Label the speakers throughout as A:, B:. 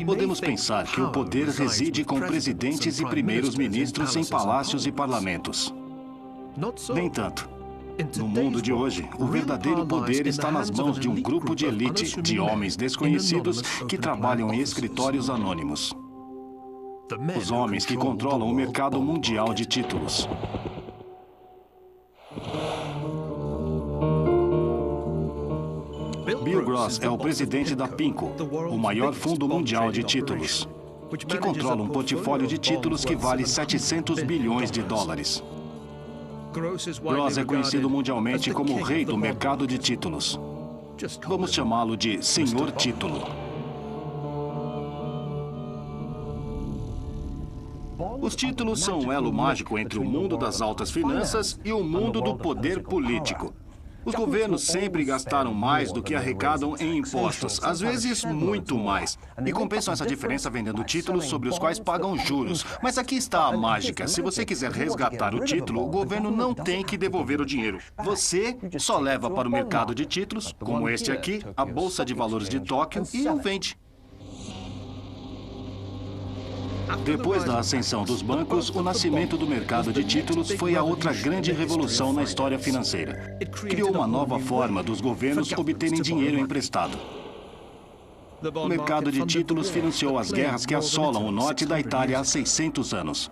A: Podemos pensar que o poder reside com presidentes e primeiros ministros em palácios e parlamentos. Nem tanto. No mundo de hoje, o verdadeiro poder está nas mãos de um grupo de elite, de homens desconhecidos que trabalham em escritórios anônimos. Os homens que controlam o mercado mundial de títulos. Bill Gross é o presidente da PIMCO, o maior fundo mundial de títulos, que controla um portfólio de títulos que vale 700 bilhões de dólares. Gross é conhecido mundialmente como o rei do mercado de títulos. Vamos chamá-lo de Senhor Título. Os títulos são um elo mágico entre o mundo das altas finanças e o mundo do poder político. Os governos sempre gastaram mais do que arrecadam em impostos, às vezes muito mais, e compensam essa diferença vendendo títulos sobre os quais pagam juros. Mas aqui está a mágica. Se você quiser resgatar o título, o governo não tem que devolver o dinheiro. Você só leva para o mercado de títulos, como este aqui, a Bolsa de Valores de Tóquio, e o vende. Depois da ascensão dos bancos, o nascimento do mercado de títulos foi a outra grande revolução na história financeira. Criou uma nova forma dos governos obterem dinheiro emprestado. O mercado de títulos financiou as guerras que assolam o norte da Itália há 600 anos.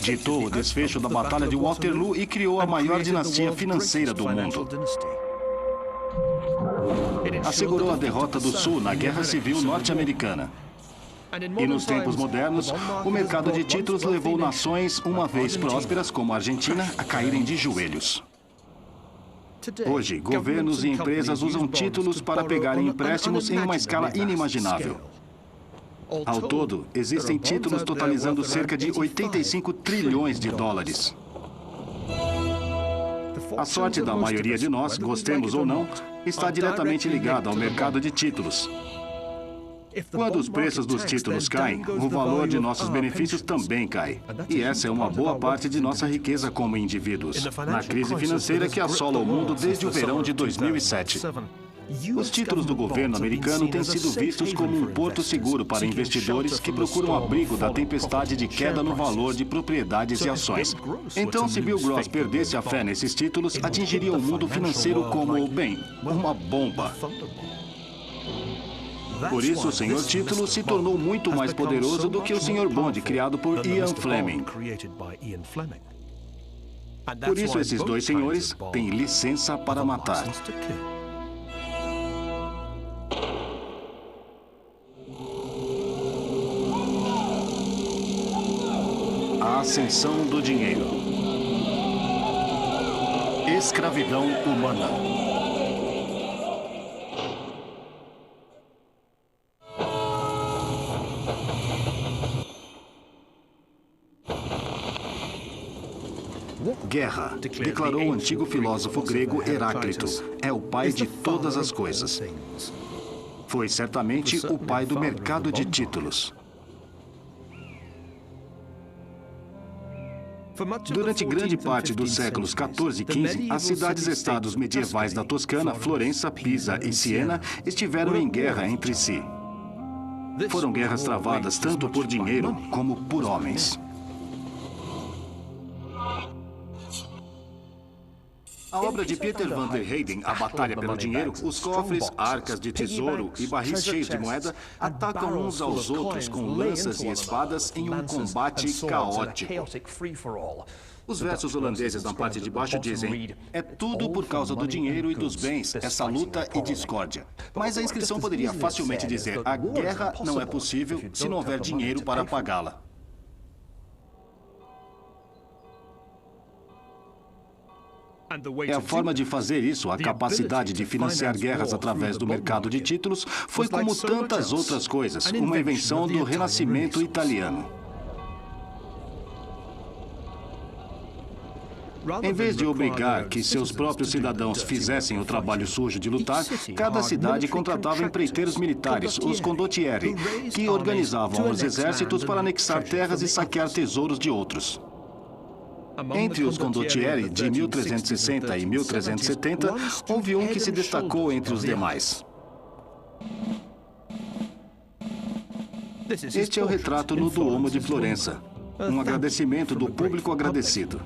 A: Ditou o desfecho da Batalha de Waterloo e criou a maior dinastia financeira do mundo. Assegurou a derrota do Sul na Guerra Civil Norte-Americana. E nos tempos modernos, o mercado de títulos levou nações, uma vez prósperas como a Argentina, a caírem de joelhos. Hoje, governos e empresas usam títulos para pegarem empréstimos em uma escala inimaginável. Ao todo, existem títulos totalizando cerca de 85 trilhões de dólares. A sorte da maioria de nós, gostemos ou não, está diretamente ligada ao mercado de títulos. Quando os preços dos títulos caem, o valor de nossos benefícios também cai. E essa é uma boa parte de nossa riqueza como indivíduos. Na crise financeira que assola o mundo desde o verão de 2007. Os títulos do governo americano têm sido vistos como um porto seguro para investidores que procuram abrigo da tempestade de queda no valor de propriedades e ações. Então, se Bill Gross perdesse a fé nesses títulos, atingiria o mundo financeiro como, bem, uma bomba. Por isso, o Senhor Título se tornou muito mais poderoso do que o Sr. Bond, criado por Ian Fleming. Por isso, esses dois senhores têm licença para matar. A ascensão do dinheiro. Escravidão humana. Guerra, declarou o antigo filósofo grego Heráclito, é o pai de todas as coisas. Foi certamente o pai do mercado de títulos. Durante grande parte dos séculos XIV e XV, as cidades-estados medievais da Toscana, Florença, Pisa e Siena estiveram em guerra entre si. Foram guerras travadas tanto por dinheiro como por homens. A obra de Peter Van der Heyden, A Batalha pelo Dinheiro, os cofres, arcas de tesouro e barris cheios de moeda atacam uns aos outros com lanças e espadas em um combate caótico. Os versos holandeses na parte de baixo dizem: é tudo por causa do dinheiro e dos bens, essa luta e discórdia. Mas a inscrição poderia facilmente dizer: a guerra não é possível se não houver dinheiro para pagá-la. É a forma de fazer isso, a capacidade de financiar guerras através do mercado de títulos, foi como tantas outras coisas, uma invenção do Renascimento italiano. Em vez de obrigar que seus próprios cidadãos fizessem o trabalho sujo de lutar, cada cidade contratava empreiteiros militares, os condottieri, que organizavam os exércitos para anexar terras e saquear tesouros de outros. Entre os condottieri de 1360 e 1370, houve um que se destacou entre os demais. Este é o retrato no Duomo de Florença. Um agradecimento do público agradecido.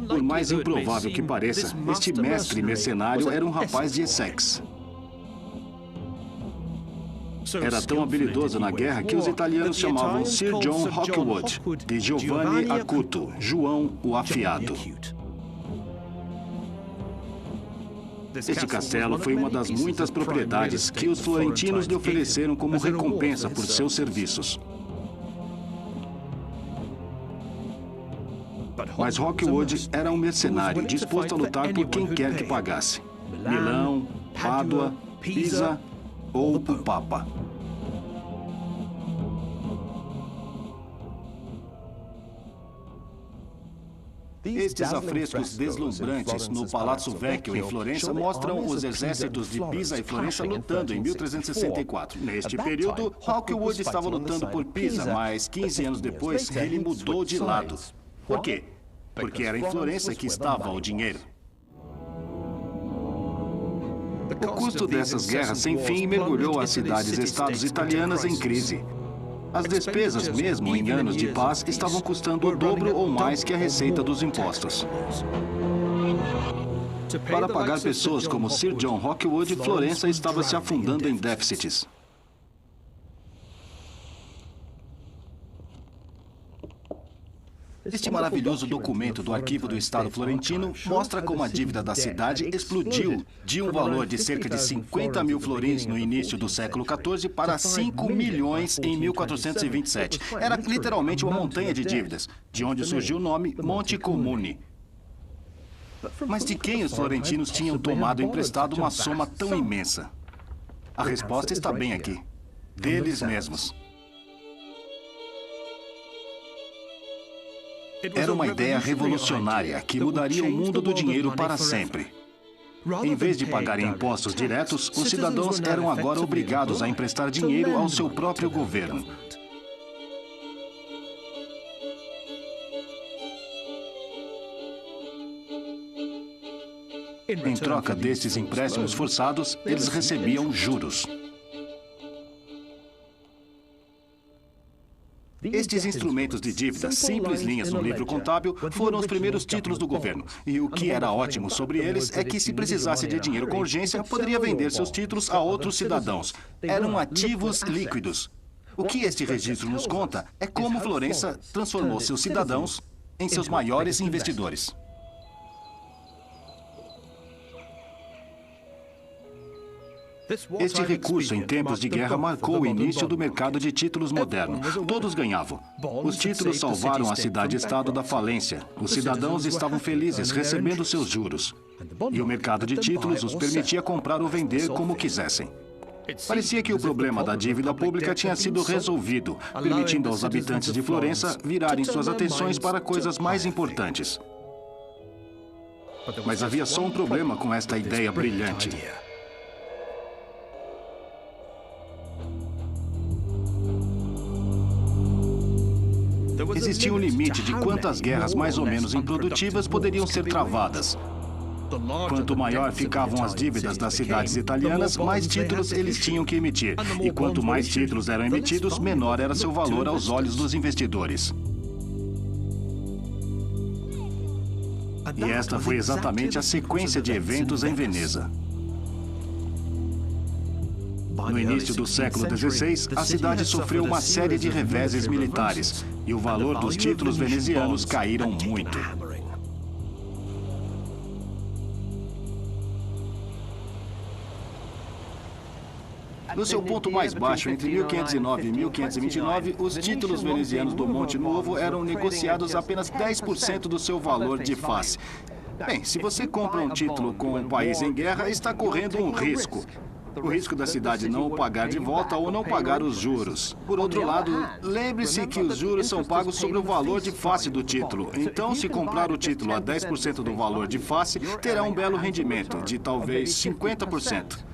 A: Por mais improvável que pareça, este mestre mercenário era um rapaz de Essex. Era tão habilidoso na guerra que os italianos chamavam Sir John Rockwood, de Giovanni Acuto, João o Afiado. Este castelo foi uma das muitas propriedades que os florentinos lhe ofereceram como recompensa por seus serviços. Mas Rockwood era um mercenário disposto a lutar por quem quer que pagasse. Milão, Pádua, Pisa ou o Papa. Estes afrescos deslumbrantes no Palazzo Vecchio, em Florença, mostram os exércitos de Pisa e Florença lutando em 1364. Neste período, Rockwood estava lutando por Pisa, mas 15 anos depois, ele mudou de lado. Por quê? Porque era em Florença que estava o dinheiro. O custo dessas guerras sem fim mergulhou as cidades-estados italianas em crise. As despesas, mesmo em anos de paz, estavam custando o dobro ou mais que a receita dos impostos. Para pagar pessoas como Sir John Rockwood, Florença estava se afundando em déficits. Este maravilhoso documento do Arquivo do Estado Florentino mostra como a dívida da cidade explodiu de um valor de cerca de 50 mil florins no início do século XIV para 5 milhões em 1427. Era literalmente uma montanha de dívidas, de onde surgiu o nome Monte Comune. Mas de quem os florentinos tinham tomado emprestado uma soma tão imensa? A resposta está bem aqui. Deles mesmos. Era uma ideia revolucionária que mudaria o mundo do dinheiro para sempre. Em vez de pagarem impostos diretos, os cidadãos eram agora obrigados a emprestar dinheiro ao seu próprio governo. Em troca destes empréstimos forçados, eles recebiam juros. Estes instrumentos de dívida, simples linhas no livro contábil, foram os primeiros títulos do governo. E o que era ótimo sobre eles é que, se precisasse de dinheiro com urgência, poderia vender seus títulos a outros cidadãos. Eram ativos líquidos. O que este registro nos conta é como Florença transformou seus cidadãos em seus maiores investidores. Este recurso, em tempos de guerra, marcou o início do mercado de títulos moderno. Todos ganhavam. Os títulos salvaram a cidade-estado da falência. Os cidadãos estavam felizes recebendo seus juros. E o mercado de títulos os permitia comprar ou vender como quisessem. Parecia que o problema da dívida pública tinha sido resolvido, permitindo aos habitantes de Florença virarem suas atenções para coisas mais importantes. Mas havia só um problema com esta ideia brilhante. Existia um limite de quantas guerras mais ou menos improdutivas poderiam ser travadas. Quanto maior ficavam as dívidas das cidades italianas, mais títulos eles tinham que emitir. E quanto mais títulos eram emitidos, menor era seu valor aos olhos dos investidores. E esta foi exatamente a sequência de eventos em Veneza. No início do século XVI, a cidade sofreu uma série de reveses militares e o valor dos títulos venezianos caíram muito. No seu ponto mais baixo, entre 1509 e 1529, os títulos venezianos do Monte Nuovo eram negociados a apenas 10% do seu valor de face. Bem, se você compra um título com um país em guerra, está correndo um risco. O risco da cidade não o pagar de volta ou não pagar os juros. Por outro lado, lembre-se que os juros são pagos sobre o valor de face do título. Então, se comprar o título a 10% do valor de face, terá um belo rendimento, de talvez 50%.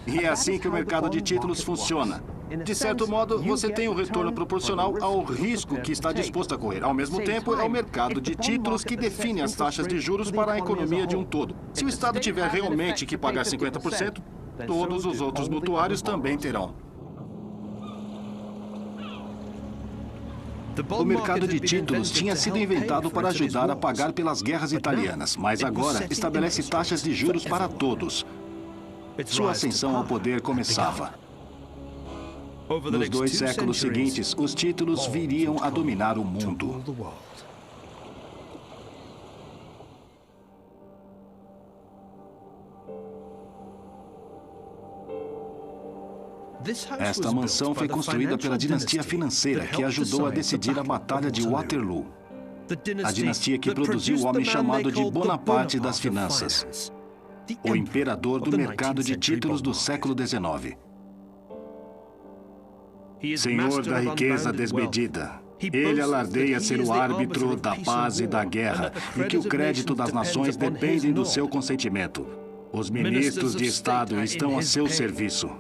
A: E é assim que o mercado de títulos funciona. De certo modo, você tem o retorno proporcional ao risco que está disposto a correr. Ao mesmo tempo, é o mercado de títulos que define as taxas de juros para a economia de um todo. Se o Estado tiver realmente que pagar 50%, todos os outros mutuários também terão. O mercado de títulos tinha sido inventado para ajudar a pagar pelas guerras italianas, mas agora estabelece taxas de juros para todos. Sua ascensão ao poder começava. Nos 2 séculos seguintes, os títulos viriam a dominar o mundo. Esta mansão foi construída pela dinastia financeira que ajudou a decidir a Batalha de Waterloo. A dinastia que produziu o homem chamado de Bonaparte das finanças, o imperador do mercado de títulos do século XIX. Senhor da riqueza desmedida, ele alardeia ser o árbitro da paz e da guerra e que o crédito das nações depende do seu consentimento. Os ministros de Estado estão a seu serviço.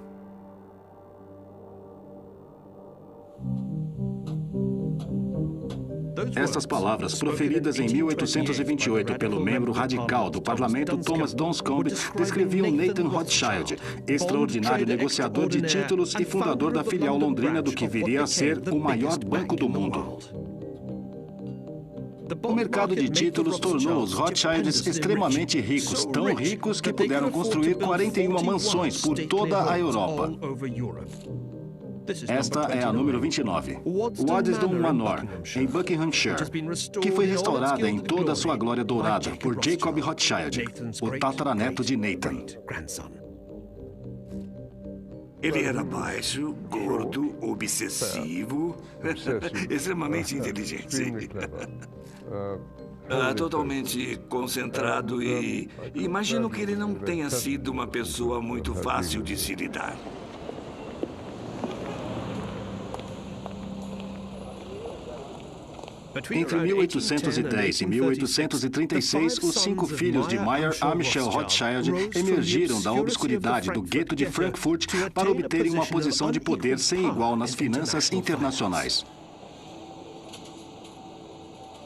A: Estas palavras, proferidas em 1828 pelo membro radical do parlamento Thomas Dunscombe, descreviam Nathan Rothschild, extraordinário negociador de títulos e fundador da filial londrina do que viria a ser o maior banco do mundo. O mercado de títulos tornou os Rothschilds extremamente ricos, tão ricos que puderam construir 41 mansões por toda a Europa. Esta é a número 29, Waddesdon Manor, em Buckinghamshire, que foi restaurada em toda a sua glória dourada por Jacob Rothschild, o tataraneto de Nathan.
B: Ele era baixo, gordo, obsessivo, extremamente inteligente. Totalmente concentrado e imagino que ele não tenha sido uma pessoa muito fácil de se lidar.
A: Entre 1810 e 1836, os 5 filhos de Meyer A. Michel Rothschild emergiram da obscuridade do gueto de Frankfurt para obterem uma posição de poder sem igual nas finanças internacionais.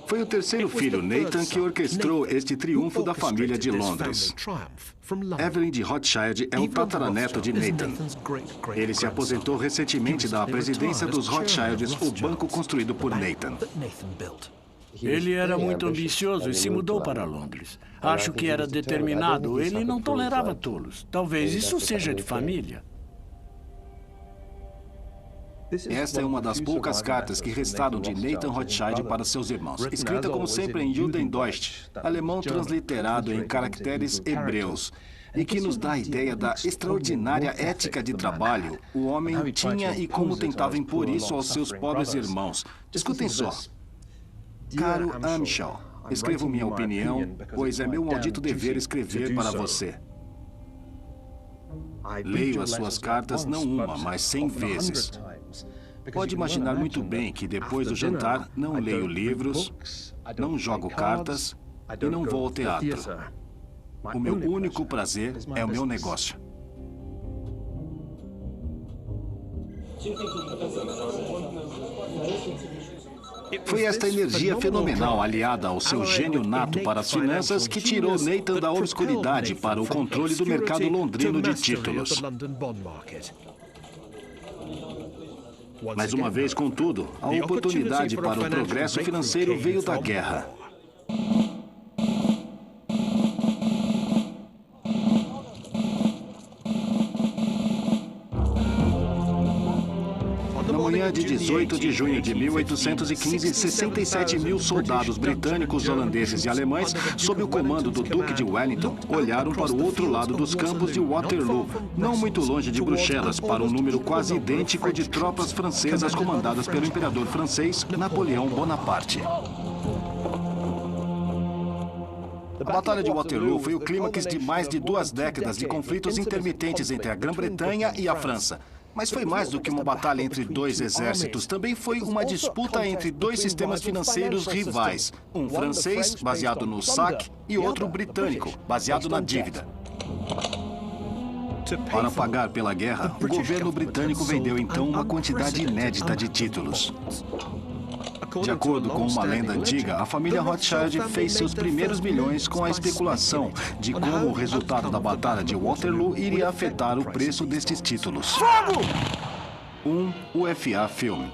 A: Foi o terceiro filho, Nathan, que orquestrou este triunfo da família de Londres. Evelyn de Rothschild é o tataraneto de Nathan. Ele se aposentou recentemente da presidência dos Rothschilds, o banco construído por Nathan.
C: Ele era muito ambicioso e se mudou para Londres. Acho que era determinado. Ele não tolerava tolos. Talvez isso seja de família.
A: Esta é uma das poucas cartas que restaram de Nathan Rothschild para seus irmãos, escrita como sempre em Judendeutsch, alemão transliterado em caracteres hebreus, e que nos dá a ideia da extraordinária ética de trabalho o homem tinha e como tentava impor isso aos seus pobres irmãos. Escutem só. Caro Amschel, escrevo minha opinião, pois é meu maldito dever escrever para você. Leio as suas cartas não uma, mas 100 vezes. Pode imaginar muito bem que depois do jantar não leio livros, não jogo cartas e não vou ao teatro. O meu único prazer é o meu negócio. Foi esta energia fenomenal, aliada ao seu gênio nato para as finanças, que tirou Nathan da obscuridade para o controle do mercado londrino de títulos. Mais uma vez, contudo, a oportunidade para o progresso financeiro veio da guerra. Na manhã de 18 de junho de 1815, 67 mil soldados britânicos, holandeses e alemães, sob o comando do Duque de Wellington, olharam para o outro lado dos campos de Waterloo, não muito longe de Bruxelas, para um número quase idêntico de tropas francesas comandadas pelo imperador francês Napoleão Bonaparte. A Batalha de Waterloo foi o clímax de mais de 2 décadas de conflitos intermitentes entre a Grã-Bretanha e a França. Mas foi mais do que uma batalha entre 2 exércitos. Também foi uma disputa entre 2 sistemas financeiros rivais. Um francês, baseado no saque, e outro britânico, baseado na dívida. Para pagar pela guerra, o governo britânico vendeu então uma quantidade inédita de títulos. De acordo com uma lenda antiga, a família Rothschild fez seus primeiros milhões com a especulação de como o resultado da Batalha de Waterloo iria afetar o preço destes títulos. Um UFA filme.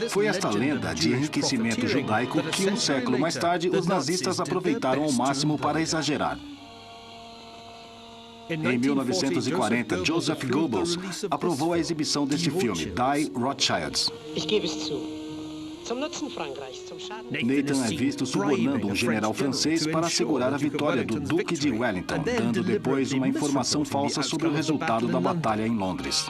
A: Foi esta lenda de enriquecimento judaico que, um século mais tarde, os nazistas aproveitaram ao máximo para exagerar. Em 1940, Joseph Goebbels aprovou a exibição deste filme, Die Rothschilds. Nathan é visto subornando um general francês para assegurar a vitória do Duque de Wellington, dando depois uma informação falsa sobre o resultado da batalha em Londres,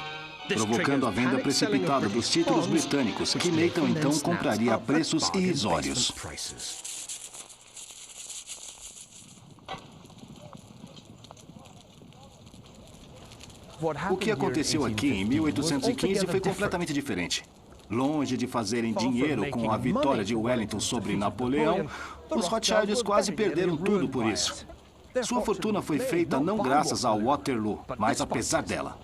A: provocando a venda precipitada dos títulos britânicos, que Nathan então compraria a preços irrisórios. O que aconteceu aqui em 1815 foi completamente diferente. Longe de fazerem dinheiro com a vitória de Wellington sobre Napoleão, os Rothschilds quase perderam tudo por isso. Sua fortuna foi feita não graças a Waterloo, mas apesar dela.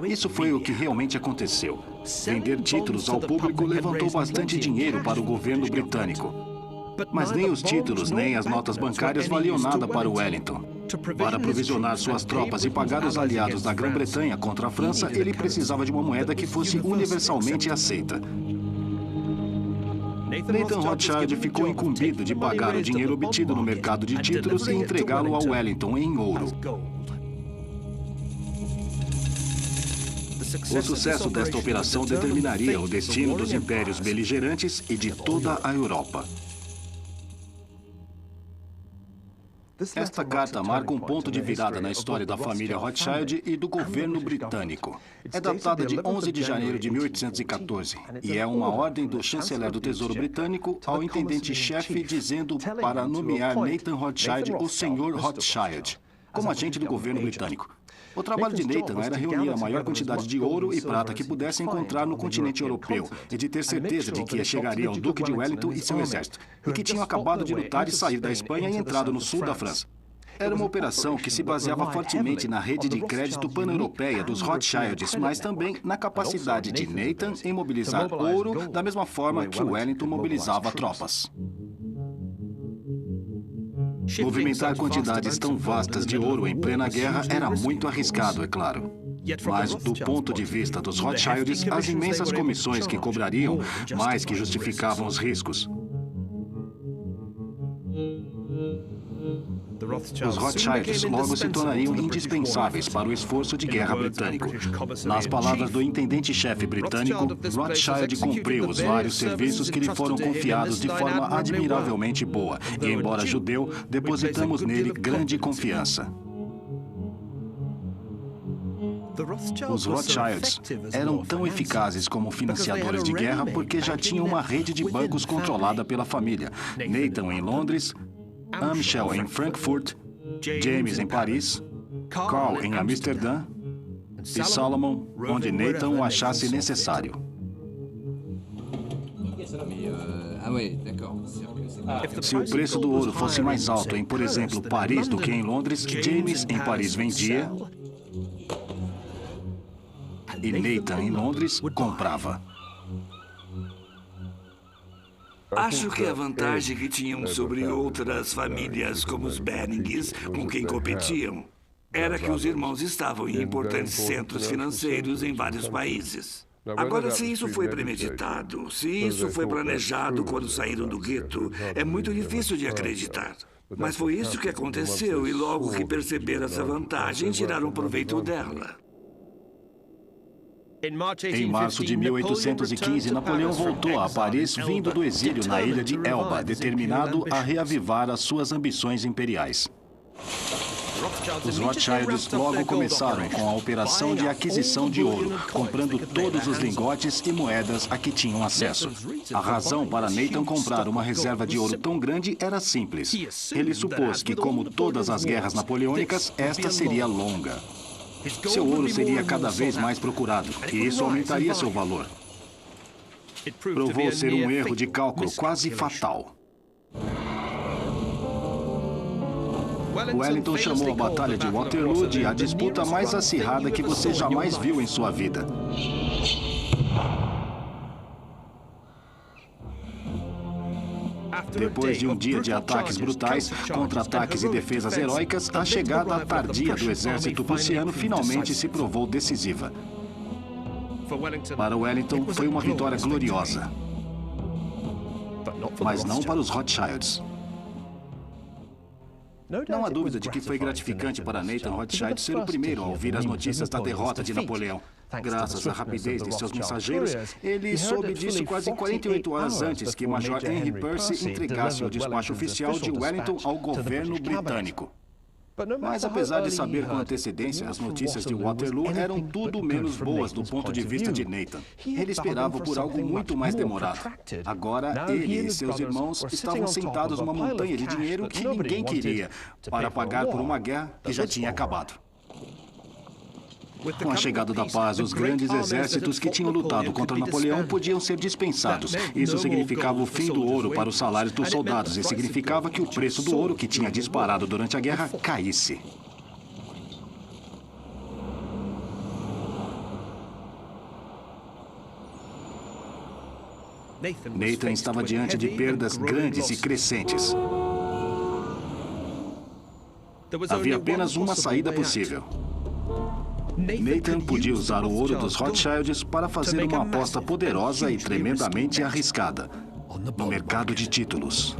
A: Isso foi o que realmente aconteceu. Vender títulos ao público levantou bastante dinheiro para o governo britânico. Mas nem os títulos, nem as notas bancárias valiam nada para Wellington. Para aprovisionar suas tropas e pagar os aliados da Grã-Bretanha contra a França, ele precisava de uma moeda que fosse universalmente aceita. Nathan Rothschild ficou incumbido de pagar o dinheiro obtido no mercado de títulos e entregá-lo a Wellington em ouro. O sucesso desta operação determinaria o destino dos impérios beligerantes e de toda a Europa. Esta carta marca um ponto de virada na história da família Rothschild e do governo britânico. É datada de 11 de janeiro de 1814 e é uma ordem do chanceler do Tesouro Britânico ao intendente-chefe dizendo para nomear Nathan Rothschild o Sr. Rothschild como agente do governo britânico. O trabalho de Nathan era reunir a maior quantidade de ouro e prata que pudesse encontrar no continente europeu e de ter certeza de que chegaria ao Duque de Wellington e seu exército, e que tinham acabado de lutar e sair da Espanha e entrado no sul da França. Era uma operação que se baseava fortemente na rede de crédito pan-europeia dos Rothschilds, mas também na capacidade de Nathan em mobilizar ouro da mesma forma que Wellington mobilizava tropas. Movimentar quantidades tão vastas de ouro em plena guerra era muito arriscado, é claro. Mas, do ponto de vista dos Rothschilds, as imensas comissões que cobrariam mais que justificavam os riscos. Os Rothschilds logo se tornariam indispensáveis para o esforço de guerra britânico. Nas palavras do intendente-chefe britânico, Rothschild cumpriu os vários serviços que lhe foram confiados de forma admiravelmente boa, e, embora judeu, depositamos nele grande confiança. Os Rothschilds eram tão eficazes como financiadores de guerra porque já tinham uma rede de bancos controlada pela família. Nathan em Londres, Amschel em Frankfurt, James em Paris, Karl em Amsterdã e Salomon, onde Nathan o achasse necessário. Se o preço do ouro fosse mais alto em, por exemplo, Paris do que em Londres, James em Paris vendia e Nathan em Londres comprava.
B: Acho que a vantagem que tinham sobre outras famílias como os Bennings, com quem competiam, era que os irmãos estavam em importantes centros financeiros em vários países. Agora, se isso foi premeditado, se isso foi planejado quando saíram do gueto, é muito difícil de acreditar. Mas foi isso que aconteceu e logo que perceberam essa vantagem, tiraram proveito dela.
A: Em março de 1815, Napoleão voltou a Paris vindo do exílio na ilha de Elba, determinado a reavivar as suas ambições imperiais. Os Rothschilds logo começaram com a operação de aquisição de ouro, comprando todos os lingotes e moedas a que tinham acesso. A razão para Nathan comprar uma reserva de ouro tão grande era simples. Ele supôs que, como todas as guerras napoleônicas, esta seria longa. Seu ouro seria cada vez mais procurado, e isso aumentaria seu valor. Provou ser um erro de cálculo quase fatal. Wellington chamou a Batalha de Waterloo de a disputa mais acirrada que você jamais viu em sua vida. Depois de um dia de ataques brutais, contra-ataques e defesas heróicas, a chegada tardia do exército prussiano finalmente se provou decisiva. Para Wellington, foi uma vitória gloriosa, mas não para os Rothschilds. Não há dúvida de que foi gratificante para Nathan Rothschild ser o primeiro a ouvir as notícias da derrota de Napoleão. Graças à rapidez de seus mensageiros, ele soube disso quase 48 horas antes que Major Henry Percy entregasse o despacho oficial de Wellington ao governo britânico. Mas apesar de saber com antecedência, as notícias de Waterloo eram tudo menos boas do ponto de vista de Nathan. Ele esperava por algo muito mais demorado. Agora, ele e seus irmãos estavam sentados numa montanha de dinheiro que ninguém queria, para pagar por uma guerra que já tinha acabado. Com a chegada da paz, os grandes exércitos que tinham lutado contra Napoleão podiam ser dispensados. Isso significava o fim do ouro para os salários dos soldados e significava que o preço do ouro que tinha disparado durante a guerra caísse. Nathan estava diante de perdas grandes e crescentes. Havia apenas uma saída possível. Nathan podia usar o ouro dos Rothschilds para fazer uma aposta poderosa e tremendamente arriscada no mercado de títulos.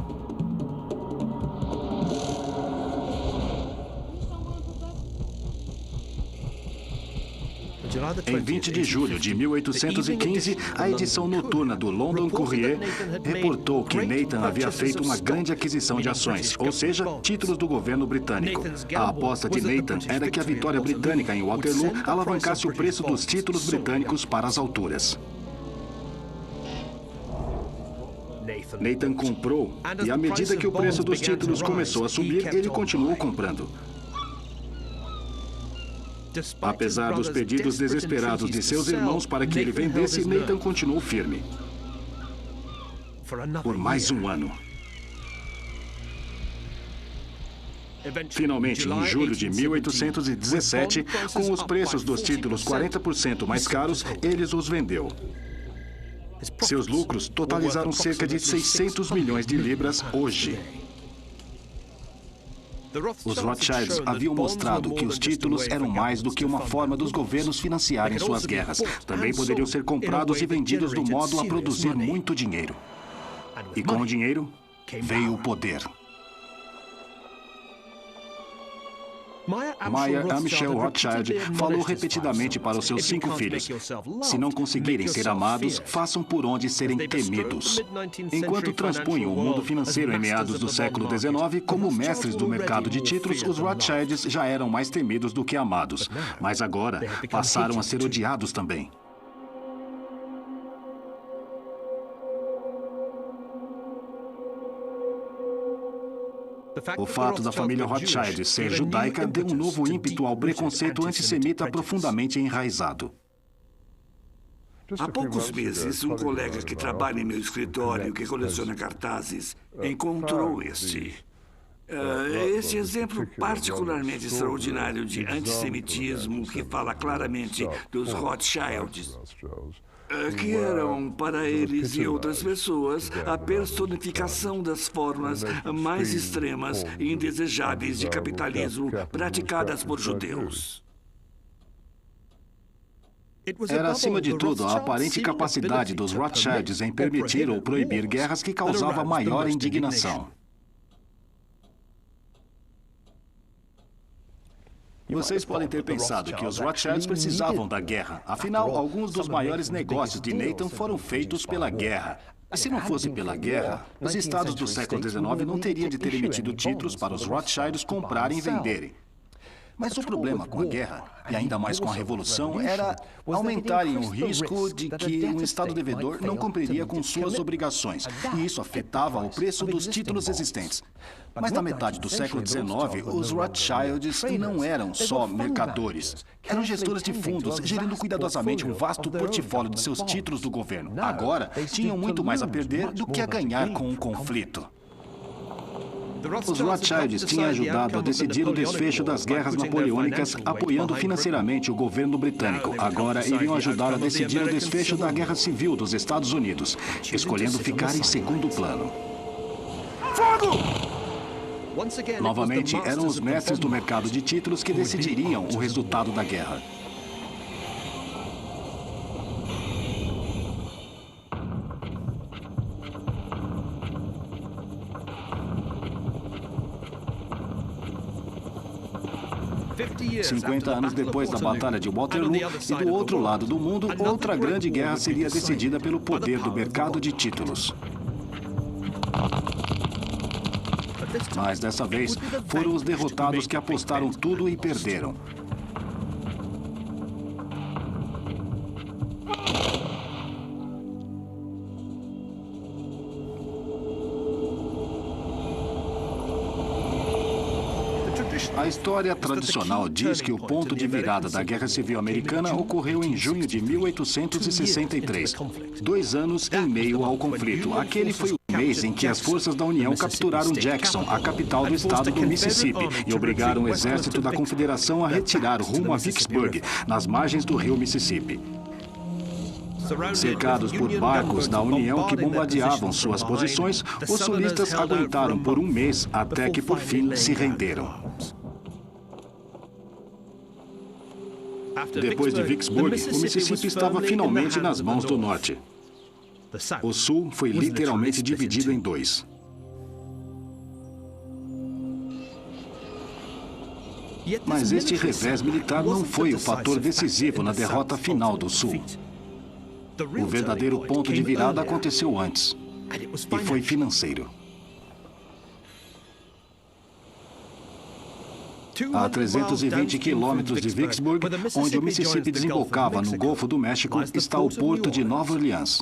A: Em 20 de julho de 1815, a edição noturna do London Courier reportou que Nathan havia feito uma grande aquisição de ações, ou seja, títulos do governo britânico. A aposta de Nathan era que a vitória britânica em Waterloo alavancasse o preço dos títulos britânicos para as alturas. Nathan comprou, e à medida que o preço dos títulos começou a subir, ele continuou comprando. Apesar dos pedidos desesperados de seus irmãos para que ele vendesse, Nathan continuou firme. Por mais um ano. Finalmente, em julho de 1817, com os preços dos títulos 40% mais caros, ele os vendeu. Seus lucros totalizaram cerca de 600 milhões de libras hoje. Os Rothschilds haviam mostrado que os títulos eram mais do que uma forma dos governos financiarem suas guerras. Também poderiam ser comprados e vendidos do modo a produzir muito dinheiro. E com o dinheiro, veio o poder. Mayer Amschel Rothschild falou repetidamente para os seus 5 filhos: se não conseguirem ser amados, façam por onde serem temidos. Enquanto transpunham o mundo financeiro em meados do século XIX, como mestres do mercado de títulos, os Rothschilds já eram mais temidos do que amados. Mas agora, passaram a ser odiados também. O fato da família Rothschild ser judaica deu um novo ímpeto ao preconceito antissemita profundamente enraizado.
B: Há poucos meses, um colega que trabalha em meu escritório, que coleciona cartazes, encontrou este exemplo particularmente extraordinário de antissemitismo que fala claramente dos Rothschilds. Que eram, para eles e outras pessoas, a personificação das formas mais extremas e indesejáveis de capitalismo praticadas por judeus.
A: Era, acima de tudo, a aparente capacidade dos Rothschilds em permitir ou proibir guerras que causava maior indignação. Vocês podem ter pensado que os Rothschilds precisavam da guerra. Afinal, alguns dos maiores negócios de Nathan foram feitos pela guerra. E se não fosse pela guerra, os estados do século XIX não teriam de ter emitido títulos para os Rothschilds comprarem e venderem. Mas o problema com a guerra, e ainda mais com a Revolução, era aumentarem o risco de que um Estado devedor não cumpriria com suas obrigações, e isso afetava o preço dos títulos existentes. Mas na metade do século XIX, os Rothschilds não eram só mercadores. Eram gestores de fundos, gerindo cuidadosamente um vasto portfólio de seus títulos do governo. Agora, tinham muito mais a perder do que a ganhar com um conflito. Os Rothschilds tinham ajudado a decidir o desfecho das guerras napoleônicas, apoiando financeiramente o governo britânico. Agora iriam ajudar a decidir o desfecho da Guerra Civil dos Estados Unidos, escolhendo ficar em segundo plano.
D: Fogo!
A: Novamente, eram os mestres do mercado de títulos que decidiriam o resultado da guerra. $50 anos depois da Batalha de Waterloo, e do outro lado do mundo, outra grande guerra seria decidida pelo poder do mercado de títulos. Mas dessa vez, foram os derrotados que apostaram tudo e perderam. A história tradicional diz que o ponto de virada da Guerra Civil Americana ocorreu em junho de 1863, 2 anos em meio ao conflito. Aquele foi o mês em que as forças da União capturaram Jackson, a capital do estado do Mississippi, e obrigaram o exército da Confederação a retirar rumo a Vicksburg, nas margens do rio Mississippi. Cercados por barcos da União que bombardeavam suas posições, os sulistas aguentaram por um mês até que, por fim, se renderam. Depois de Vicksburg, o Mississippi estava finalmente nas mãos do norte. O sul foi literalmente dividido em 2. Mas este revés militar não foi o fator decisivo na derrota final do sul. O verdadeiro ponto de virada aconteceu antes, e foi financeiro. A 320 quilômetros de Vicksburg, onde o Mississippi desembocava no Golfo do México, está o porto de Nova Orleans.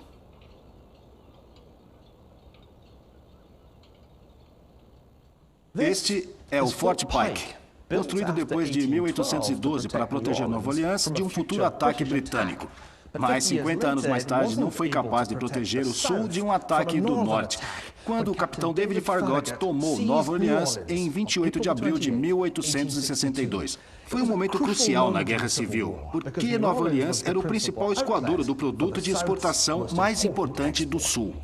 A: Este é o Fort Pike, construído depois de 1812 para proteger Nova Orleans de um futuro ataque britânico. Mas 50 anos mais tarde não foi capaz de proteger o sul de um ataque do norte, quando o capitão David Farragut tomou Nova Orleans em 28 de abril de 1862. Foi um momento crucial na Guerra Civil, porque Nova Orleans era o principal escoadouro do produto de exportação mais importante do sul: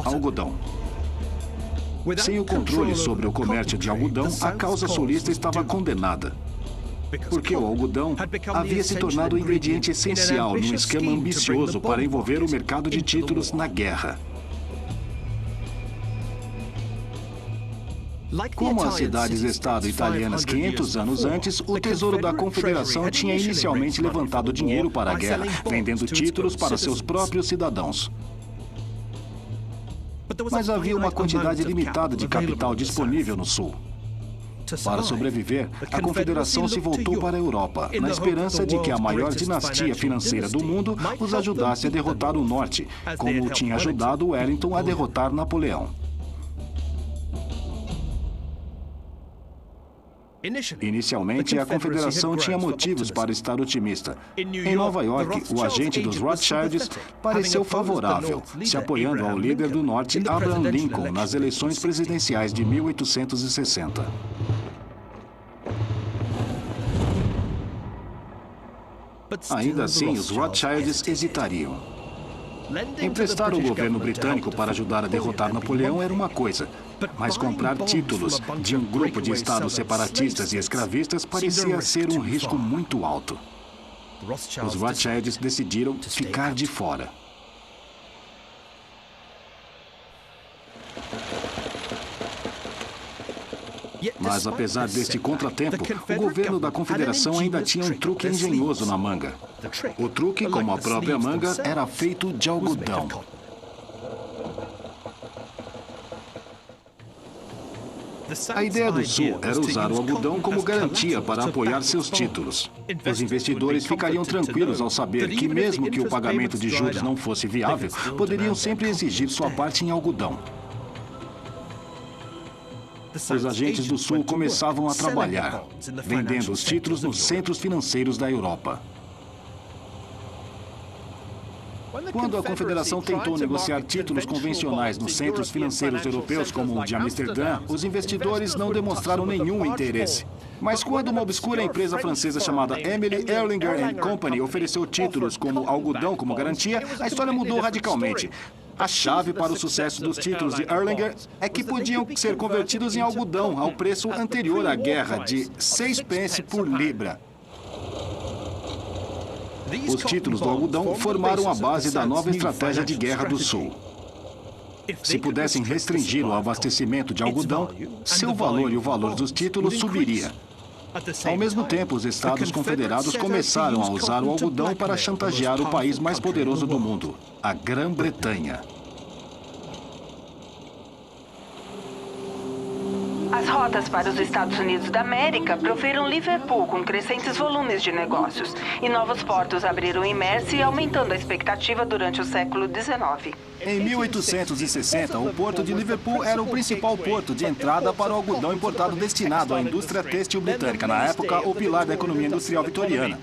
A: algodão. Sem o controle sobre o comércio de algodão, a causa sulista estava condenada, porque o algodão havia se tornado o ingrediente essencial num esquema ambicioso para envolver o mercado de títulos na guerra. Como as cidades-estado italianas 500 anos antes, o Tesouro da Confederação tinha inicialmente levantado dinheiro para a guerra, vendendo títulos para seus próprios cidadãos. Mas havia uma quantidade limitada de capital disponível no sul. Para sobreviver, a Confederação se voltou para a Europa, na esperança de que a maior dinastia financeira do mundo os ajudasse a derrotar o Norte, como tinha ajudado Wellington a derrotar Napoleão. Inicialmente, a Confederação tinha motivos para estar otimista. Em Nova York, o agente dos Rothschilds pareceu favorável, se apoiando ao líder do Norte, Abraham Lincoln, nas eleições presidenciais de 1860. Ainda assim, os Rothschilds hesitariam. Emprestar ao governo britânico para ajudar a derrotar Napoleão era uma coisa, mas comprar títulos de um grupo de estados separatistas e escravistas parecia ser um risco muito alto. Os Rothschilds decidiram ficar de fora. Mas apesar deste contratempo, o governo da Confederação ainda tinha um truque engenhoso na manga. O truque, como a própria manga, era feito de algodão. A ideia do Sul era usar o algodão como garantia para apoiar seus títulos. Os investidores ficariam tranquilos ao saber que, mesmo que o pagamento de juros não fosse viável, poderiam sempre exigir sua parte em algodão. Os agentes do Sul começavam a trabalhar, vendendo os títulos nos centros financeiros da Europa. Quando a Confederação tentou negociar títulos convencionais nos centros financeiros europeus, como o de Amsterdã, os investidores não demonstraram nenhum interesse. Mas quando uma obscura empresa francesa chamada Emily Erlanger Company ofereceu títulos como algodão como garantia, a história mudou radicalmente. A chave para o sucesso dos títulos de Erlanger é que podiam ser convertidos em algodão ao preço anterior à guerra, de 6 pence por libra. Os títulos do algodão formaram a base da nova estratégia de guerra do Sul. Se pudessem restringir o abastecimento de algodão, seu valor e o valor dos títulos subiria. Ao mesmo tempo, os Estados Confederados começaram a usar o algodão para chantagear o país mais poderoso do mundo, a Grã-Bretanha.
E: As rotas para os Estados Unidos da América proveram Liverpool com crescentes volumes de negócios, e novos portos abriram em Mersey, aumentando a expectativa durante o século XIX.
A: Em 1860, o porto de Liverpool era o principal porto de entrada para o algodão importado destinado à indústria têxtil britânica, na época o pilar da economia industrial vitoriana.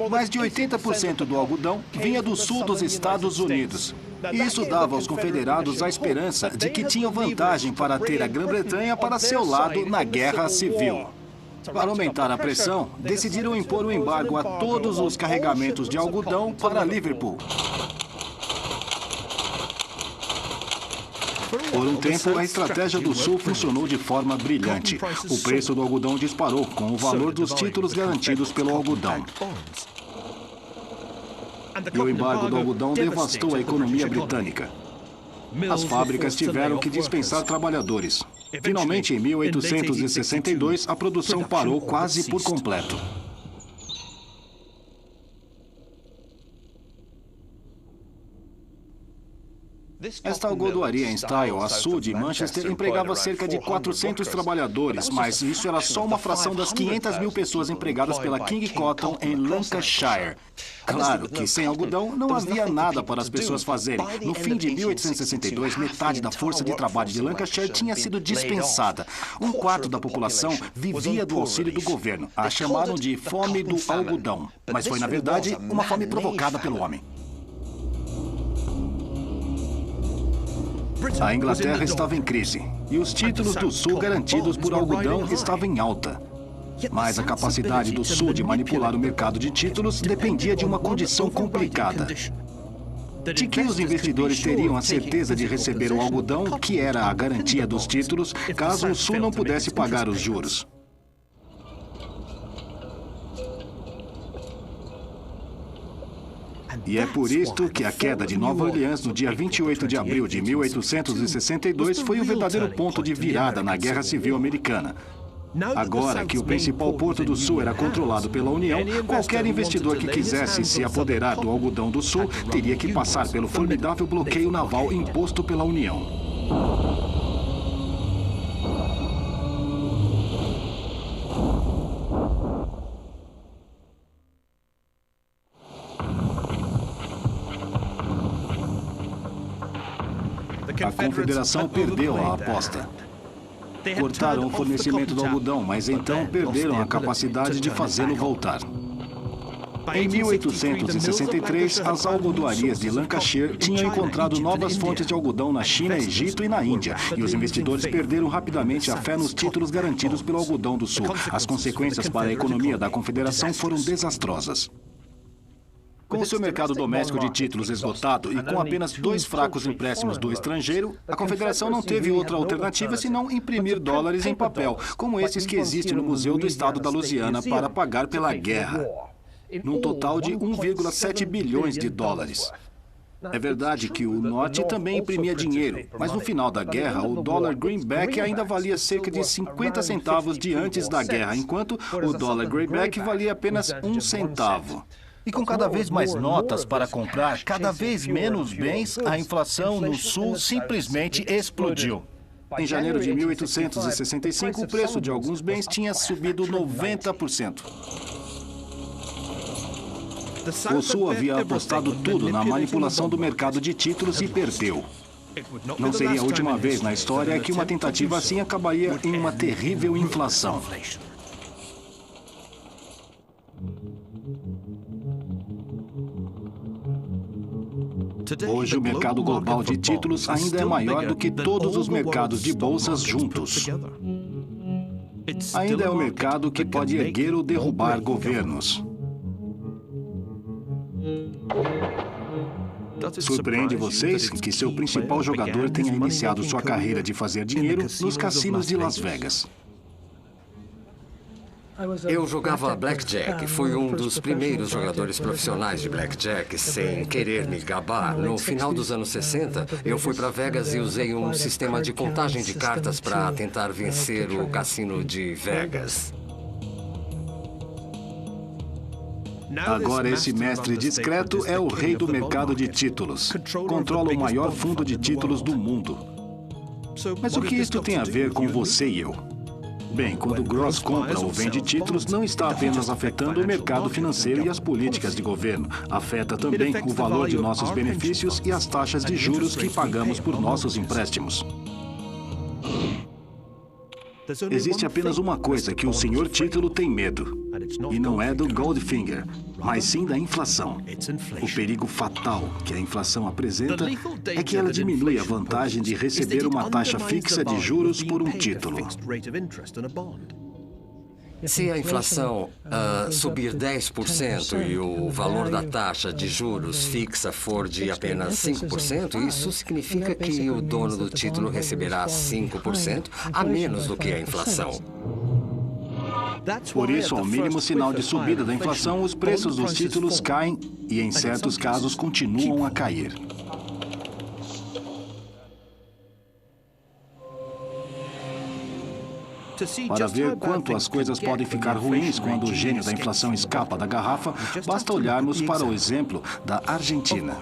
A: Mais de 80% do algodão vinha do sul dos Estados Unidos. E isso dava aos confederados a esperança de que tinham vantagem para ter a Grã-Bretanha para seu lado na Guerra Civil. Para aumentar a pressão, decidiram impor um embargo a todos os carregamentos de algodão para Liverpool. Por um tempo, a estratégia do Sul funcionou de forma brilhante. O preço do algodão disparou, com o valor dos títulos garantidos pelo algodão. E o embargo do algodão devastou a economia britânica. As fábricas tiveram que dispensar trabalhadores. Finalmente, em 1862, a produção parou quase por completo. Esta algodoaria em Style, a sul de Manchester, empregava cerca de 400 trabalhadores, mas isso era só uma fração das 500 mil pessoas empregadas pela King Cotton em Lancashire. Claro que sem algodão não havia nada para as pessoas fazerem. No fim de 1862, metade da força de trabalho de Lancashire tinha sido dispensada. Um quarto da população vivia do auxílio do governo. A chamaram de fome do algodão, mas foi, na verdade, uma fome provocada pelo homem. A Inglaterra estava em crise e os títulos do Sul garantidos por algodão estavam em alta. Mas a capacidade do Sul de manipular o mercado de títulos dependia de uma condição complicada. De que os investidores teriam a certeza de receber o algodão, que era a garantia dos títulos, caso o Sul não pudesse pagar os juros. E é por isto que a queda de Nova Orleans no dia 28 de abril de 1862 foi o verdadeiro ponto de virada na Guerra Civil Americana. Agora que o principal porto do Sul era controlado pela União, qualquer investidor que quisesse se apoderar do algodão do Sul teria que passar pelo formidável bloqueio naval imposto pela União. A Confederação perdeu a aposta. Cortaram o fornecimento do algodão, mas então perderam a capacidade de fazê-lo voltar. Em 1863, as algodoarias de Lancashire tinham encontrado novas fontes de algodão na China, Egito e na Índia, e os investidores perderam rapidamente a fé nos títulos garantidos pelo algodão do Sul. As consequências para a economia da Confederação foram desastrosas. Com seu mercado doméstico de títulos esgotado e com apenas 2 fracos empréstimos do estrangeiro, a Confederação não teve outra alternativa senão imprimir dólares em papel, como esses que existem no Museu do Estado da Louisiana, para pagar pela guerra, num total de 1,7 bilhões de dólares. É verdade que o Norte também imprimia dinheiro, mas no final da guerra, o dólar greenback ainda valia cerca de 50 centavos de antes da guerra, enquanto o dólar greyback valia apenas 1 centavo. E com cada vez mais notas para comprar cada vez menos bens, a inflação no Sul simplesmente explodiu. Em janeiro de 1865, o preço de alguns bens tinha subido 90%. O Sul havia apostado tudo na manipulação do mercado de títulos e perdeu. Não seria a última vez na história que uma tentativa assim acabaria em uma terrível inflação. Hoje, o mercado global de títulos ainda é maior do que todos os mercados de bolsas juntos. Ainda é o mercado que pode erguer ou derrubar governos. Surpreende vocês que seu principal jogador tenha iniciado sua carreira de fazer dinheiro nos cassinos de Las Vegas.
F: Eu jogava blackjack. Fui um dos primeiros jogadores profissionais de blackjack, sem querer me gabar. No final dos anos 60, eu fui para Vegas e usei um sistema de contagem de cartas para tentar vencer o cassino de Vegas.
A: Agora, esse mestre discreto é o rei do mercado de títulos. Controla o maior fundo de títulos do mundo. Mas o que isto tem a ver com você e eu? Bem, quando o Gross compra ou vende títulos, não está apenas afetando o mercado financeiro e as políticas de governo. Afeta também o valor de nossos benefícios e as taxas de juros que pagamos por nossos empréstimos. Existe apenas uma coisa que o senhor título tem medo. E não é do Goldfinger, mas sim da inflação. O perigo fatal que a inflação apresenta é que ela diminui a vantagem de receber uma taxa fixa de juros por um título.
F: Se a inflação subir 10% e o valor da taxa de juros fixa for de apenas 5%, isso significa que o dono do título receberá 5% a menos do que a inflação.
A: Por isso, ao mínimo sinal de subida da inflação, os preços dos títulos caem e, em certos casos, continuam a cair. Para ver quanto as coisas podem ficar ruins quando o gênio da inflação escapa da garrafa, basta olharmos para o exemplo da Argentina.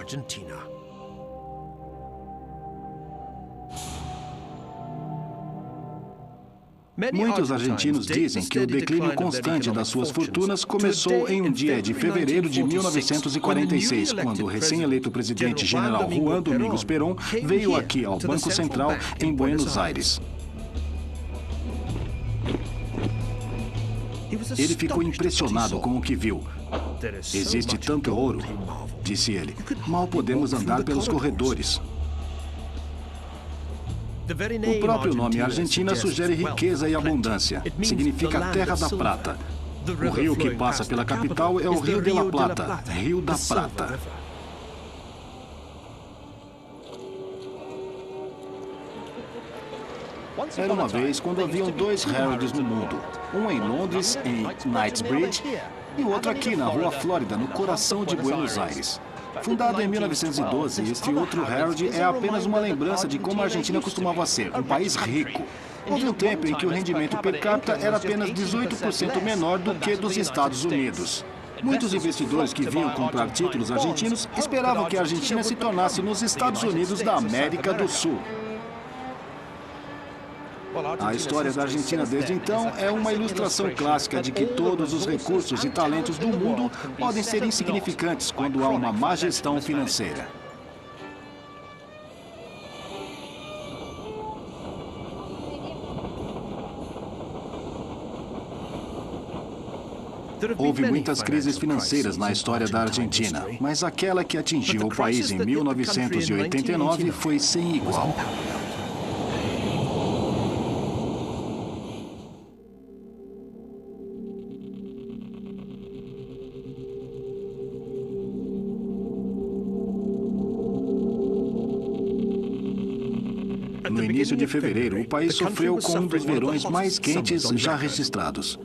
A: Muitos argentinos dizem que o declínio constante das suas fortunas começou em um dia de fevereiro de 1946, quando o recém-eleito presidente general Juan Domingos Perón veio aqui ao Banco Central em Buenos Aires. Ele ficou impressionado com o que viu. Existe tanto ouro, disse ele. Mal podemos andar pelos corredores. O próprio nome Argentina sugere riqueza e abundância. Significa terra da prata. O rio que passa pela capital é o Rio de la Plata, Rio da Prata. Era uma vez quando haviam dois Harrods no mundo. Um em Londres, em Knightsbridge, e o outro aqui na Rua Flórida, no coração de Buenos Aires. Fundado em 1912, este outro Harrod é apenas uma lembrança de como a Argentina costumava ser, um país rico. Houve um tempo em que o rendimento per capita era apenas 18% menor do que dos Estados Unidos. Muitos investidores que vinham comprar títulos argentinos esperavam que a Argentina se tornasse nos Estados Unidos da América do Sul. A história da Argentina desde então é uma ilustração clássica de que todos os recursos e talentos do mundo podem ser insignificantes quando há uma má gestão financeira. Houve muitas crises financeiras na história da Argentina, mas aquela que atingiu o país em 1989 foi sem igual. No início de fevereiro, o país sofreu com um dos verões mais quentes já registrados.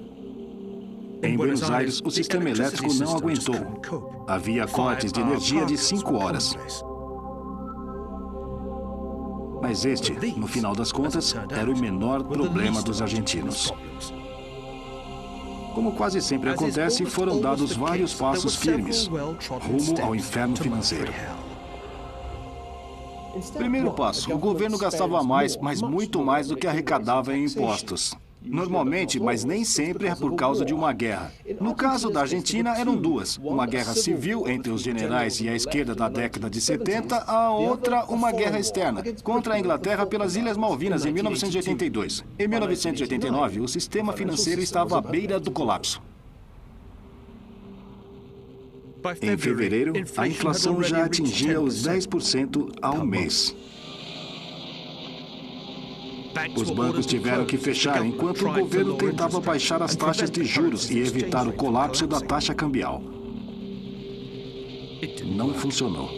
A: Em Buenos Aires, o sistema elétrico não aguentou. Havia cortes de energia de 5 horas. Mas este, no final das contas, era o menor problema dos argentinos. Como quase sempre acontece, foram dados vários passos firmes rumo ao inferno financeiro. Primeiro passo, o governo gastava mais, mas muito mais do que arrecadava em impostos. Normalmente, mas nem sempre, é por causa de uma guerra. No caso da Argentina, eram duas. Uma guerra civil entre os generais e a esquerda da década de 70, a outra uma guerra externa, contra a Inglaterra pelas Ilhas Malvinas em 1982. Em 1989, o sistema financeiro estava à beira do colapso. Em fevereiro, a inflação já atingia os 10% ao mês. Os bancos tiveram que fechar enquanto o governo tentava baixar as taxas de juros e evitar o colapso da taxa cambial. Não funcionou.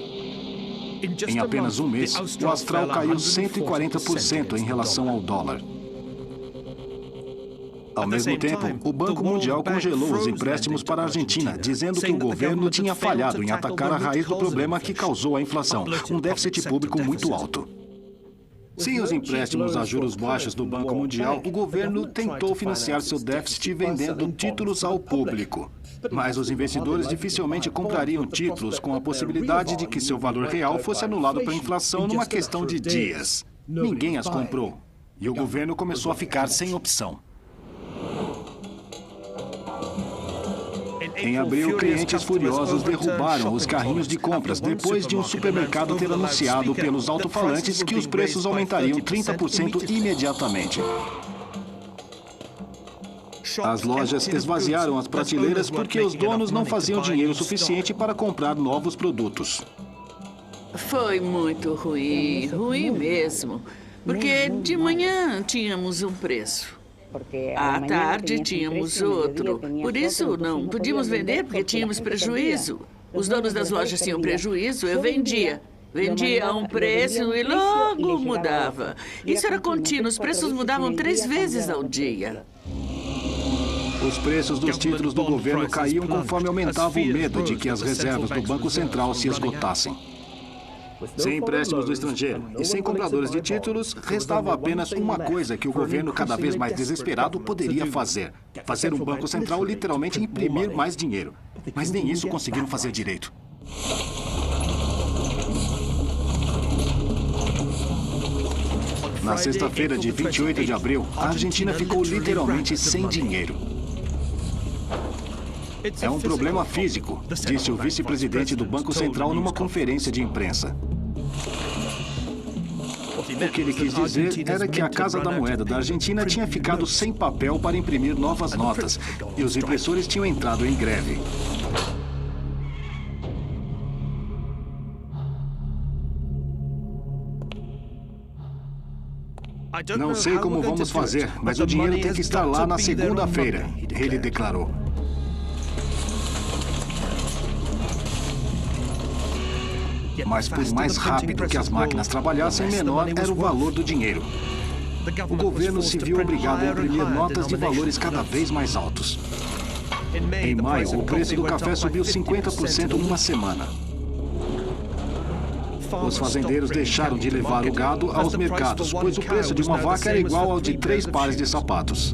A: Em apenas um mês, o astral caiu 140% em relação ao dólar. Ao mesmo tempo, o Banco Mundial congelou os empréstimos para a Argentina, dizendo que o governo tinha falhado em atacar a raiz do problema que causou a inflação, um déficit público muito alto. Sem os empréstimos a juros baixos do Banco Mundial, o governo tentou financiar seu déficit vendendo títulos ao público. Mas os investidores dificilmente comprariam títulos com a possibilidade de que seu valor real fosse anulado pela inflação numa questão de dias. Ninguém as comprou. E o governo começou a ficar sem opção. Em abril, clientes furiosos derrubaram os carrinhos de compras depois de um supermercado ter anunciado pelos alto-falantes que os preços aumentariam 30% imediatamente. As lojas esvaziaram as prateleiras porque os donos não faziam dinheiro suficiente para comprar novos produtos.
G: Foi muito ruim, ruim mesmo. Porque de manhã tínhamos um preço. À tarde tínhamos outro. Por isso, não podíamos vender porque tínhamos prejuízo. Os donos das lojas tinham prejuízo, eu vendia. Vendia a um preço e logo mudava. Isso era contínuo, os preços mudavam 3 vezes ao dia.
A: Os preços dos títulos do governo caíam conforme aumentava o medo de que as reservas do Banco Central se esgotassem. Sem empréstimos do estrangeiro e sem compradores de títulos, restava apenas uma coisa que o governo, cada vez mais desesperado, poderia fazer. Fazer um Banco Central literalmente imprimir mais dinheiro. Mas nem isso conseguiram fazer direito. Na sexta-feira de 28 de abril, a Argentina ficou literalmente sem dinheiro. É um problema físico, disse o vice-presidente do Banco Central numa conferência de imprensa. O que ele quis dizer era que a Casa da Moeda da Argentina tinha ficado sem papel para imprimir novas notas e os impressores tinham entrado em greve. Não sei como vamos fazer, mas o dinheiro tem que estar lá na segunda-feira, ele declarou. Mas por mais rápido que as máquinas trabalhassem, menor era o valor do dinheiro. O governo se viu obrigado a imprimir notas de valores cada vez mais altos. Em maio, o preço do café subiu 50% numa semana. Os fazendeiros deixaram de levar o gado aos mercados, pois o preço de uma vaca era igual ao de 3 pares de sapatos.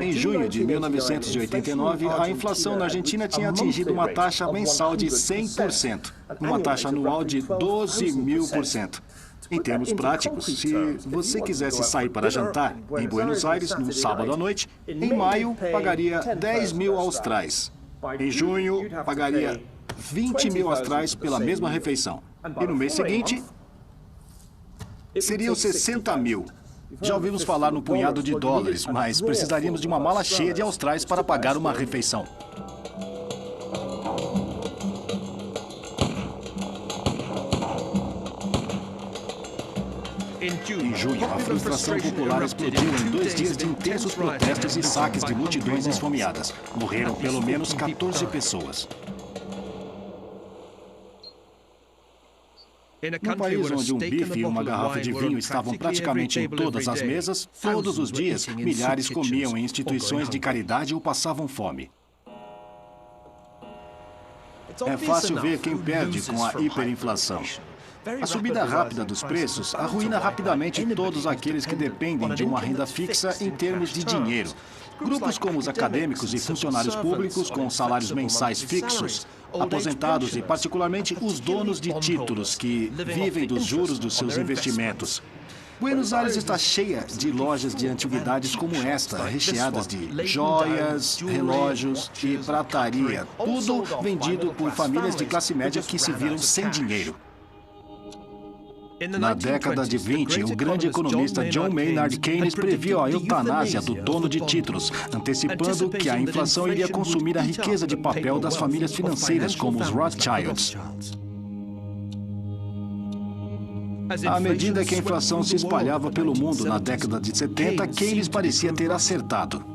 A: Em junho de 1989, a inflação na Argentina tinha atingido uma taxa mensal de 100%, uma taxa anual de 12.000%. Em termos práticos, se você quisesse sair para jantar em Buenos Aires num sábado à noite, em maio pagaria 10.000 austrais. Em junho, pagaria 20.000 austrais pela mesma refeição. E no mês seguinte, seriam 60.000. Já ouvimos falar no punhado de dólares, mas precisaríamos de uma mala cheia de austrais para pagar uma refeição. Em junho, a frustração popular explodiu em 2 dias de intensos protestos e saques de multidões esfomeadas. Morreram pelo menos 14 pessoas. Num país onde um bife e uma garrafa de vinho estavam praticamente em todas as mesas, todos os dias, milhares comiam em instituições de caridade ou passavam fome. É fácil ver quem perde com a hiperinflação. A subida rápida dos preços arruína rapidamente todos aqueles que dependem de uma renda fixa em termos de dinheiro. Grupos como os acadêmicos e funcionários públicos com salários mensais fixos, aposentados e particularmente os donos de títulos que vivem dos juros dos seus investimentos. Buenos Aires está cheia de lojas de antiguidades como esta, recheadas de joias, relógios e prataria, tudo vendido por famílias de classe média que se viram sem dinheiro. Na década de 20, o grande economista John Maynard Keynes previu a eutanásia do dono de títulos, antecipando que a inflação iria consumir a riqueza de papel das famílias financeiras como os Rothschilds. À medida que a inflação se espalhava pelo mundo na década de 70, Keynes parecia ter acertado.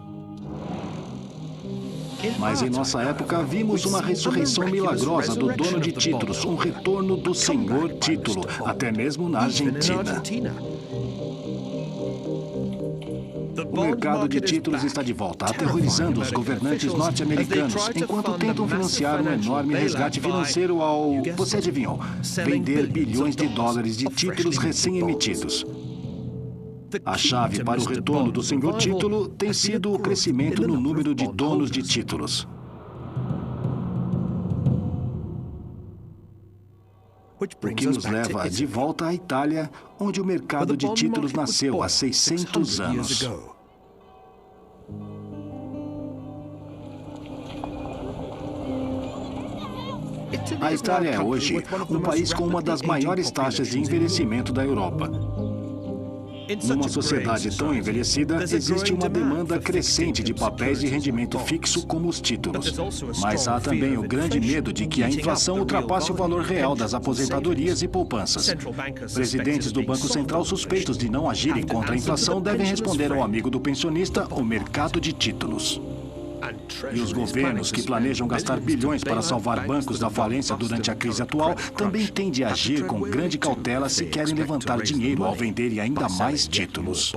A: Mas em nossa época, vimos uma ressurreição milagrosa do dono de títulos, um retorno do senhor título, até mesmo na Argentina. O mercado de títulos está de volta, aterrorizando os governantes norte-americanos, enquanto tentam financiar um enorme resgate financeiro ao, você adivinhou, vender bilhões de dólares de títulos recém-emitidos. A chave para o retorno do senhor título tem sido o crescimento no número de donos de títulos. O que nos leva de volta à Itália, onde o mercado de títulos nasceu há 600 anos. A Itália é hoje um país com uma das maiores taxas de envelhecimento da Europa. Numa sociedade tão envelhecida, existe uma demanda crescente de papéis de rendimento fixo como os títulos. Mas há também o grande medo de que a inflação ultrapasse o valor real das aposentadorias e poupanças. Presidentes do Banco Central suspeitos de não agirem contra a inflação devem responder ao amigo do pensionista, o mercado de títulos. E os governos que planejam gastar bilhões para salvar bancos da falência durante a crise atual também têm de agir com grande cautela se querem levantar dinheiro ao venderem ainda mais títulos.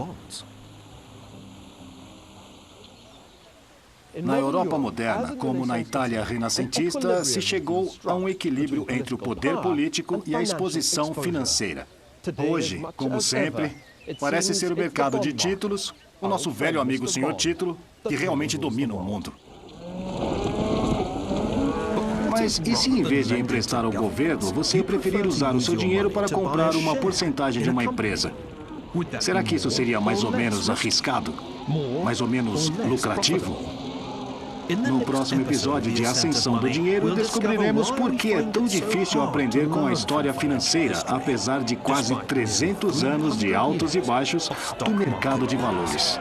A: Na Europa moderna, como na Itália renascentista, se chegou a um equilíbrio entre o poder político e a exposição financeira. Hoje, como sempre, parece ser o mercado de títulos, o nosso velho amigo senhor título, que realmente domina o mundo. Mas e se em vez de emprestar ao governo, você preferir usar o seu dinheiro para comprar uma porcentagem de uma empresa? Será que isso seria mais ou menos arriscado? Mais ou menos lucrativo? No próximo episódio de Ascensão do Dinheiro, descobriremos por que é tão difícil aprender com a história financeira, apesar de quase 300 anos de altos e baixos do mercado de valores.